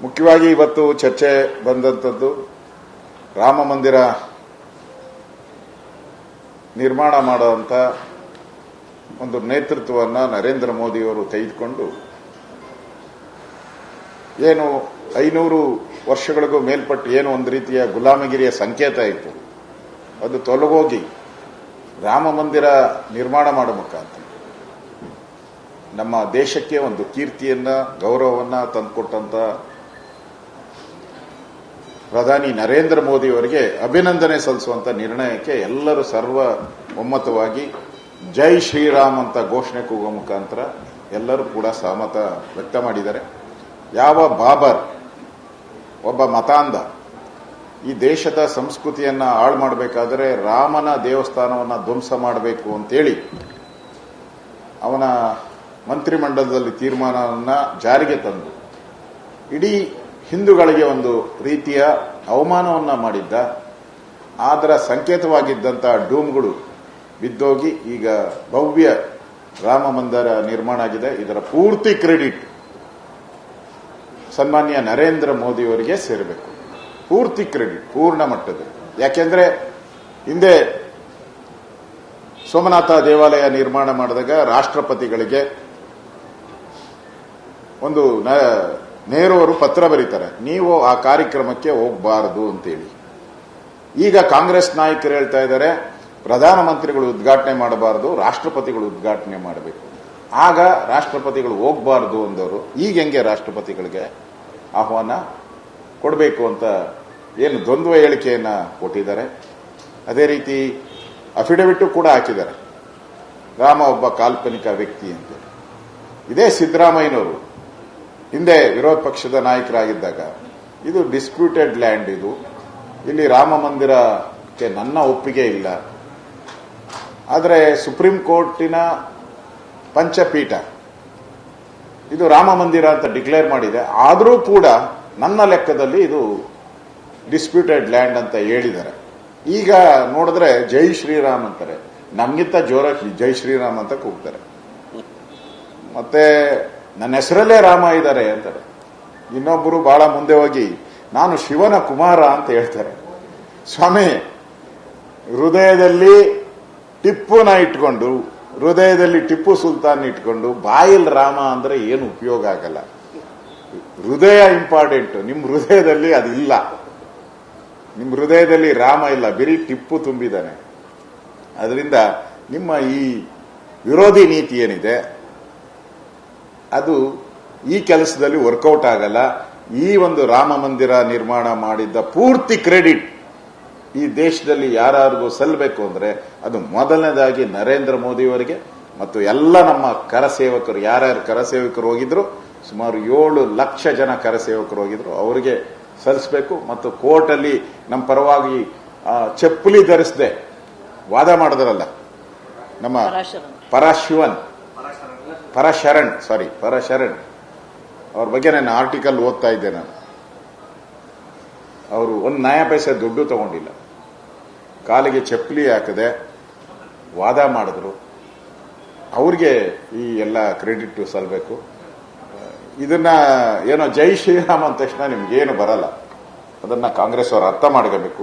ಮುಖ್ಯವಾಗಿ ಇವತ್ತು ಚರ್ಚೆ ಬಂದಂಥದ್ದು ರಾಮ ಮಂದಿರ ನಿರ್ಮಾಣ ಮಾಡುವಂತ ಒಂದು ನೇತೃತ್ವವನ್ನು ನರೇಂದ್ರ ಮೋದಿಯವರು ತೆಗೆದುಕೊಂಡು ಏನು 500 ವರ್ಷಗಳಿಗೂ ಮೇಲ್ಪಟ್ಟು ಏನು ಒಂದು ರೀತಿಯ ಗುಲಾಮಗಿರಿಯ ಸಂಕೇತ ಇತ್ತು ಅದು ತೊಲಗೋಗಿ ರಾಮ ಮಂದಿರ ನಿರ್ಮಾಣ ಮಾಡುವ ಮುಖಾಂತರ ನಮ್ಮ ದೇಶಕ್ಕೆ ಒಂದು ಕೀರ್ತಿಯನ್ನ ಗೌರವವನ್ನ ತಂದುಕೊಟ್ಟಂತ ಪ್ರಧಾನಿ ನರೇಂದ್ರ ಮೋದಿ ಅವರಿಗೆ ಅಭಿನಂದನೆ ಸಲ್ಲಿಸುವಂತ ನಿರ್ಣಯಕ್ಕೆ ಎಲ್ಲರೂ ಸರ್ವ ಒಮ್ಮತವಾಗಿ ಜೈ ಶ್ರೀರಾಮ್ ಅಂತ ಘೋಷಣೆ ಕೂಗುವ ಮುಖಾಂತರ ಎಲ್ಲರೂ ಕೂಡ ಸಹಮತ ವ್ಯಕ್ತ ಮಾಡಿದ್ದಾರೆ. ಯಾವ ಬಾಬರ್ ಒಬ್ಬ ಮತಾಂಧ ಈ ದೇಶದ ಸಂಸ್ಕೃತಿಯನ್ನ ಹಾಳು ಮಾಡಬೇಕಾದರೆ ರಾಮನ ದೇವಸ್ಥಾನವನ್ನು ಧ್ವಂಸ ಮಾಡಬೇಕು ಅಂತೇಳಿ ಅವನ ಮಂತ್ರಿಮಂಡಲದಲ್ಲಿ ತೀರ್ಮಾನವನ್ನ ಜಾರಿಗೆ ತಂದು ಇಡೀ ಹಿಂದೂಗಳಿಗೆ ಒಂದು ರೀತಿಯ ಅವಮಾನವನ್ನ ಮಾಡಿದ್ದ. ಅದರ ಸಂಕೇತವಾಗಿದ್ದಂತಹ ಡೂಮ್ಗಳು ಬಿದ್ದೋಗಿ ಈಗ ಭವ್ಯ ರಾಮ ಮಂದಿರ ನಿರ್ಮಾಣ ಆಗಿದೆ. ಇದರ ಪೂರ್ತಿ ಕ್ರೆಡಿಟ್ ಸನ್ಮಾನ್ಯ ನರೇಂದ್ರ ಮೋದಿ ಅವರಿಗೆ ಸೇರಬೇಕು. ಪೂರ್ತಿ ಕ್ರೆಡಿಟ್ ಪೂರ್ಣ ಮಟ್ಟದಲ್ಲಿ. ಯಾಕೆಂದ್ರೆ ಹಿಂದೆ ಸೋಮನಾಥ ದೇವಾಲಯ ನಿರ್ಮಾಣ ಮಾಡಿದಾಗ ರಾಷ್ಟ್ರಪತಿಗಳಿಗೆ ಒಂದು ನೆಹರು ಅವರು ಪತ್ರ ಬರೀತಾರೆ, ನೀವು ಆ ಕಾರ್ಯಕ್ರಮಕ್ಕೆ ಹೋಗಬಾರದು ಅಂತೇಳಿ. ಈಗ ಕಾಂಗ್ರೆಸ್ ನಾಯಕರು ಹೇಳ್ತಾ ಇದ್ದಾರೆ ಪ್ರಧಾನಮಂತ್ರಿಗಳು ಉದ್ಘಾಟನೆ ಮಾಡಬಾರದು, ರಾಷ್ಟ್ರಪತಿಗಳು ಉದ್ಘಾಟನೆ ಮಾಡಬೇಕು. ಆಗ ರಾಷ್ಟ್ರಪತಿಗಳು ಹೋಗಬಾರದು ಅಂದವರು ಈಗ ಹೆಂಗೆ ರಾಷ್ಟ್ರಪತಿಗಳಿಗೆ ಆಹ್ವಾನ ಕೊಡಬೇಕು ಅಂತ ಏನು ದ್ವಂದ್ವ ಹೇಳಿಕೆಯನ್ನ ಕೊಟ್ಟಿದ್ದಾರೆ. ಅದೇ ರೀತಿ ಅಫಿಡವಿಟ್ ಕೂಡ ಹಾಕಿದ್ದಾರೆ, ರಾಮ ಒಬ್ಬ ಕಾಲ್ಪನಿಕ ವ್ಯಕ್ತಿ ಅಂತ. ಇದೇ ಸಿದ್ದರಾಮಯ್ಯನವರು ಹಿಂದೆ ವಿರೋಧ ಪಕ್ಷದ ನಾಯಕರಾಗಿದ್ದಾಗ ಇದು ಡಿಸ್ಪ್ಯೂಟೆಡ್ ಲ್ಯಾಂಡ್, ಇಲ್ಲಿ ರಾಮ ಮಂದಿರಕ್ಕೆ ನನ್ನ ಒಪ್ಪಿಗೆ ಇಲ್ಲ, ಆದರೆ ಸುಪ್ರೀಂ ಕೋರ್ಟಿನ ಪಂಚಪೀಠ ಇದು ರಾಮ ಮಂದಿರ ಅಂತ ಡಿಕ್ಲೇರ್ ಮಾಡಿದೆ, ಆದರೂ ಕೂಡ ನನ್ನ ಲೆಕ್ಕದಲ್ಲಿ ಇದು ಡಿಸ್ಪ್ಯೂಟೆಡ್ ಲ್ಯಾಂಡ್ ಅಂತ ಹೇಳಿದ್ದಾರೆ. ಈಗ ನೋಡಿದ್ರೆ ಜೈ ಶ್ರೀರಾಮ್ ಅಂತಾರೆ, ನಮ್ಗಿಂತ ಜೋರಾಗಿ ಜೈ ಶ್ರೀರಾಮ್ ಅಂತ ಕೂಗ್ತಾರೆ. ಮತ್ತೆ ನನ್ನ ಹೆಸರಲ್ಲೇ ರಾಮ ಇದ್ದಾರೆ ಅಂತಾರೆ. ಇನ್ನೊಬ್ಬರು ಬಹಳ ಮುಂದೆ ಹೋಗಿ ನಾನು ಶಿವನ ಕುಮಾರ ಅಂತ ಹೇಳ್ತಾರೆ. ಸ್ವಾಮಿ, ಹೃದಯದಲ್ಲಿ ಟಿಪ್ಪುನ ಇಟ್ಕೊಂಡು, ಹೃದಯದಲ್ಲಿ ಟಿಪ್ಪು ಸುಲ್ತಾನ್ ಇಟ್ಕೊಂಡು ಬಾಯಿಲ್ ರಾಮ ಅಂದ್ರೆ ಏನು ಉಪಯೋಗ ಆಗಲ್ಲ. ಹೃದಯ ಇಂಪಾರ್ಟೆಂಟ್. ನಿಮ್ಮ ಹೃದಯದಲ್ಲಿ ಅದಿಲ್ಲ, ನಿಮ್ಮ ಹೃದಯದಲ್ಲಿ ರಾಮ ಇಲ್ಲ, ಬರೀ ಟಿಪ್ಪು ತುಂಬಿದ್ದಾನೆ. ಅದರಿಂದ ನಿಮ್ಮ ಈ ವಿರೋಧಿ ನೀತಿ ಏನಿದೆ ಅದು ಈ ಕೆಲಸದಲ್ಲಿ ವರ್ಕೌಟ್ ಆಗಲ್ಲ. ಈ ಒಂದು ರಾಮ ಮಂದಿರ ನಿರ್ಮಾಣ ಮಾಡಿದ್ದ ಪೂರ್ತಿ ಕ್ರೆಡಿಟ್ ಈ ದೇಶದಲ್ಲಿ ಯಾರಿಗೂ ಸಲ್ಲಬೇಕು ಅಂದ್ರೆ ಅದು ಮೊದಲನೇದಾಗಿ ನರೇಂದ್ರ ಮೋದಿ ಅವರಿಗೆ ಮತ್ತು ಎಲ್ಲ ನಮ್ಮ ಕರಸೇವಕರು, ಯಾರ್ಯಾರು ಕರಸೇವಕರು ಹೋಗಿದ್ರು, ಸುಮಾರು 7 ಲಕ್ಷ ಜನ ಕರಸೇವಕರು ಹೋಗಿದ್ರು, ಅವರಿಗೆ ಸಲ್ಲಿಸಬೇಕು. ಮತ್ತು ಕೋರ್ಟ್ ಅಲ್ಲಿ ನಮ್ಮ ಪರವಾಗಿ ಚಪ್ಪಲಿ ಧರಿಸದೆ ವಾದ ಮಾಡಿದ್ರಲ್ಲ ನಮ್ಮ ಪರಶರಣ್ ಅವ್ರ ಬಗ್ಗೆ ನಾನು ಆರ್ಟಿಕಲ್ ಓದ್ತಾ ಇದ್ದೆ. ನಾನು ಅವರು ಒಂದು ನ್ಯಾಯ ಪೈಸೆ ದುಡ್ಡು ತಗೊಂಡಿಲ್ಲ, ಕಾಲಿಗೆ ಚಪ್ಪಲಿ ಹಾಕದೆ ವಾದ ಮಾಡಿದ್ರು. ಅವ್ರಿಗೆ ಈ ಎಲ್ಲ ಕ್ರೆಡಿಟ್ ಸಲ್ಲಬೇಕು. ಇದನ್ನ ಏನೋ ಜೈ ಶ್ರೀರಾಮ್ ಅಂದ ತಕ್ಷಣ ನಿಮ್ಗೇನು ಬರಲ್ಲ, ಅದನ್ನ ಕಾಂಗ್ರೆಸ್ ಅವರು ಅರ್ಥ ಮಾಡ್ಕೋಬೇಕು.